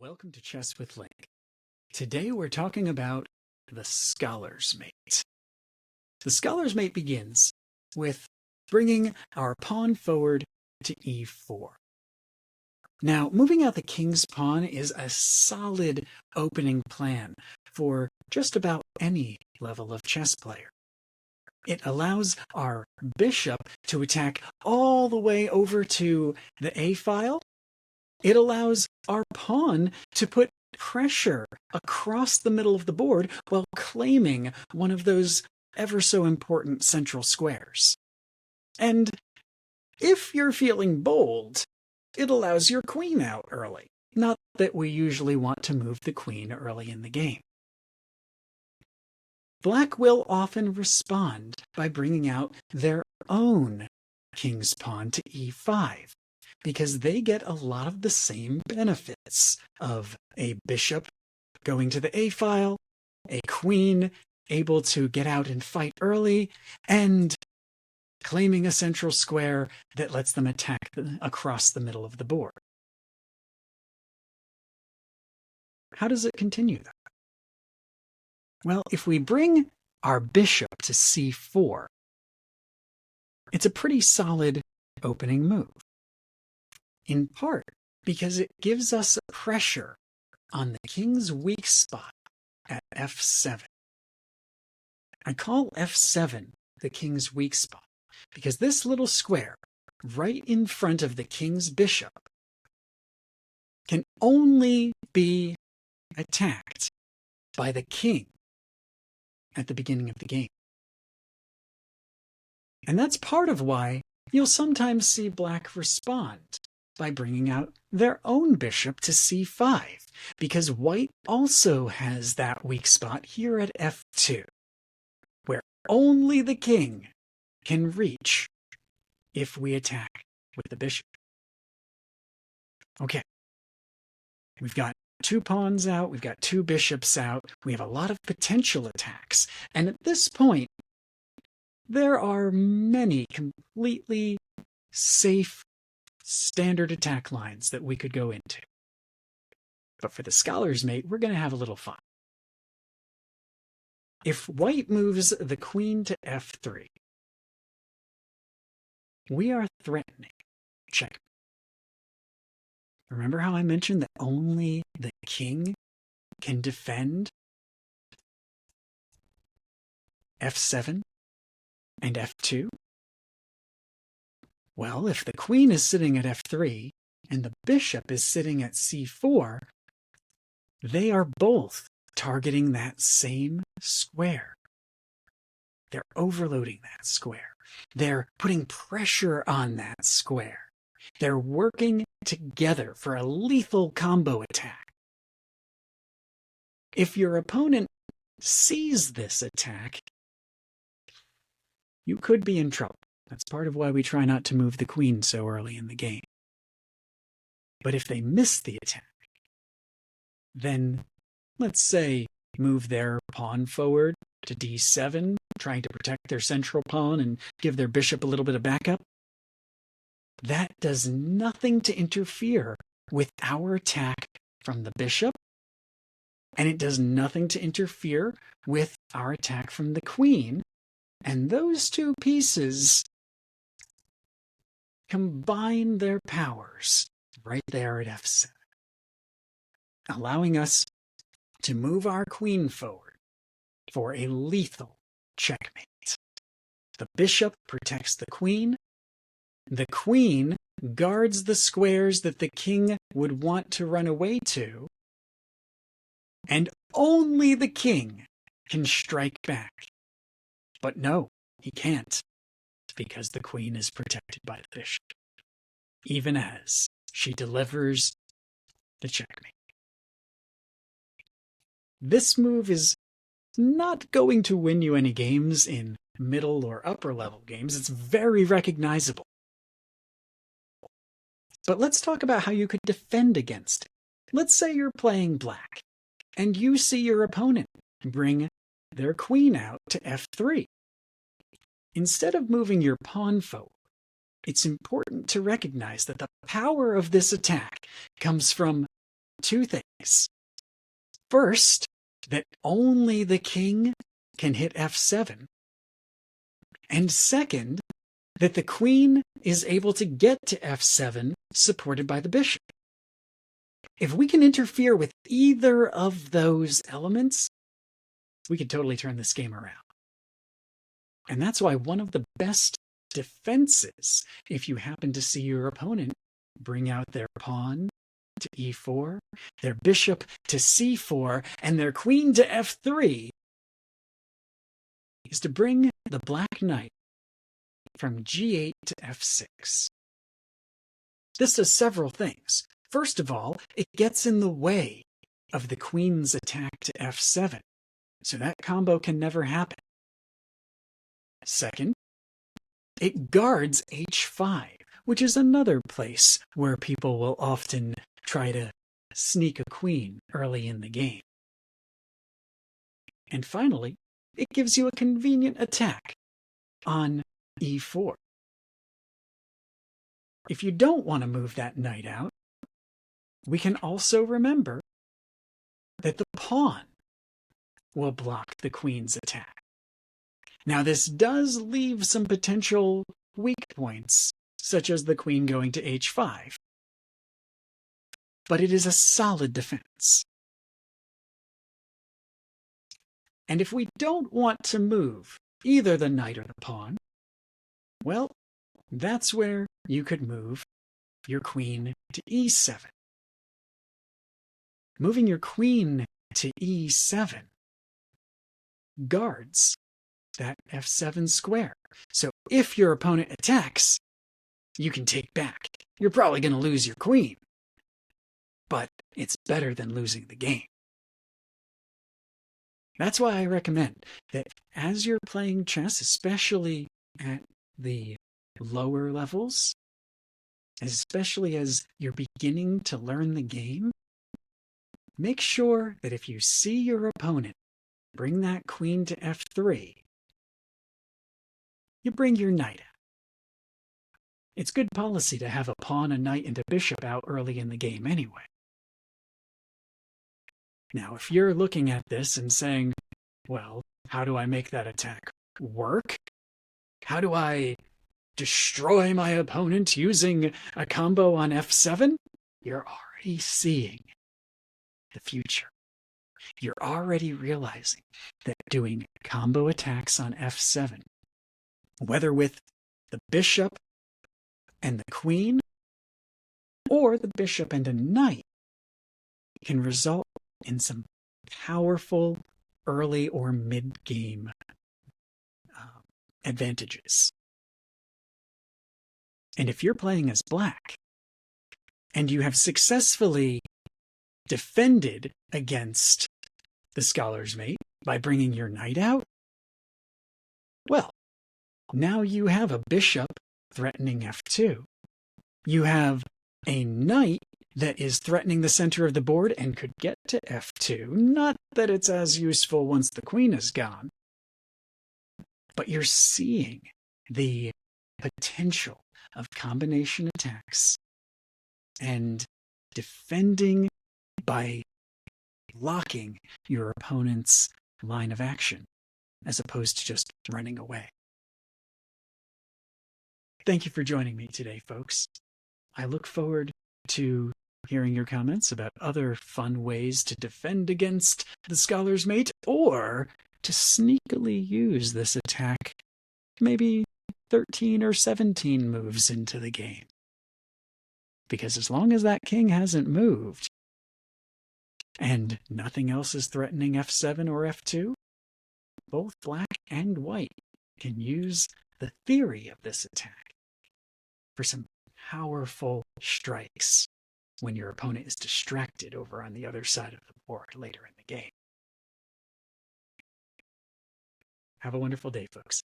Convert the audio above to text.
Welcome to Chess with Link. Today we're talking about the Scholar's Mate. The Scholar's Mate begins with bringing our pawn forward to e4. Now, moving out the king's pawn is a solid opening plan for just about any level of chess player. It allows our bishop to attack all the way over to the a file. It allows our pawn to put pressure across the middle of the board while claiming one of those ever so important central squares. And if you're feeling bold, it allows your queen out early. Not that we usually want to move the queen early in the game. Black will often respond by bringing out their own king's pawn to e5, because they get a lot of the same benefits of a bishop going to the a file, a queen able to get out and fight early, and claiming a central square that lets them attack across the middle of the board. How does it continue, though? Well, if we bring our bishop to c4, it's a pretty solid opening move. In part because it gives us pressure on the king's weak spot at f7. I call f7 the king's weak spot because this little square right in front of the king's bishop can only be attacked by the king at the beginning of the game. And that's part of why you'll sometimes see black respond by bringing out their own bishop to c5, because white also has that weak spot here at f2, where only the king can reach if we attack with the bishop. Okay, we've got two pawns out, we've got two bishops out, we have a lot of potential attacks, and at this point, there are many completely safe standard attack lines that we could go into. But for the Scholar's Mate, we're going to have a little fun. If white moves the queen to f3, we are threatening check. Remember how I mentioned that only the king can defend f7 and f2? Well, if the queen is sitting at f3 and the bishop is sitting at c4, they are both targeting that same square. They're overloading that square. They're putting pressure on that square. They're working together for a lethal combo attack. If your opponent sees this attack, you could be in trouble. That's part of why we try not to move the queen so early in the game. But if they miss the attack, then let's say move their pawn forward to d7, trying to protect their central pawn and give their bishop a little bit of backup. That does nothing to interfere with our attack from the bishop, and it does nothing to interfere with our attack from the queen, and those two pieces combine their powers right there at f7, allowing us to move our queen forward for a lethal checkmate. The bishop protects the queen guards the squares that the king would want to run away to, and only the king can strike back. But no, he can't, because the queen is protected by the bishop, even as she delivers the checkmate. This move is not going to win you any games in middle or upper level games. It's very recognizable. But let's talk about how you could defend against it. Let's say you're playing black, and you see your opponent bring their queen out to f3. Instead of moving your pawn forward, it's important to recognize that the power of this attack comes from two things. First, that only the king can hit f7. And second, that the queen is able to get to f7 supported by the bishop. If we can interfere with either of those elements, we can totally turn this game around. And that's why one of the best defenses, if you happen to see your opponent bring out their pawn to e4, their bishop to c4, and their queen to f3, is to bring the black knight from g8 to f6. This does several things. First of all, it gets in the way of the queen's attack to f7, so that combo can never happen. Second, it guards h5, which is another place where people will often try to sneak a queen early in the game. And finally, it gives you a convenient attack on e4. If you don't want to move that knight out, we can also remember that the pawn will block the queen's attack. Now, this does leave some potential weak points, such as the queen going to h5, but it is a solid defense. And if we don't want to move either the knight or the pawn, well, that's where you could move your queen to e7. Moving your queen to e7 guards that f7 square. So if your opponent attacks, you can take back. You're probably going to lose your queen, but it's better than losing the game. That's why I recommend that as you're playing chess, especially at the lower levels, especially as you're beginning to learn the game, make sure that if you see your opponent bring that queen to f3, you bring your knight out. It's good policy to have a pawn, a knight, and a bishop out early in the game anyway. Now, if you're looking at this and saying, well, how do I make that attack work? How do I destroy my opponent using a combo on f7? You're already seeing the future. You're already realizing that doing combo attacks on f7, whether with the bishop and the queen, or the bishop and a knight, can result in some powerful early or mid-game advantages. And if you're playing as black, and you have successfully defended against the scholar's mate by bringing your knight out, well, now you have a bishop threatening f2. You have a knight that is threatening the center of the board and could get to f2. Not that it's as useful once the queen is gone, but you're seeing the potential of combination attacks and defending by blocking your opponent's line of action as opposed to just running away. Thank you for joining me today, folks. I look forward to hearing your comments about other fun ways to defend against the scholar's mate or to sneakily use this attack maybe 13 or 17 moves into the game. Because as long as that king hasn't moved and nothing else is threatening f7 or f2, both black and white can use the theory of this attack for some powerful strikes when your opponent is distracted over on the other side of the board later in the game. Have a wonderful day, folks.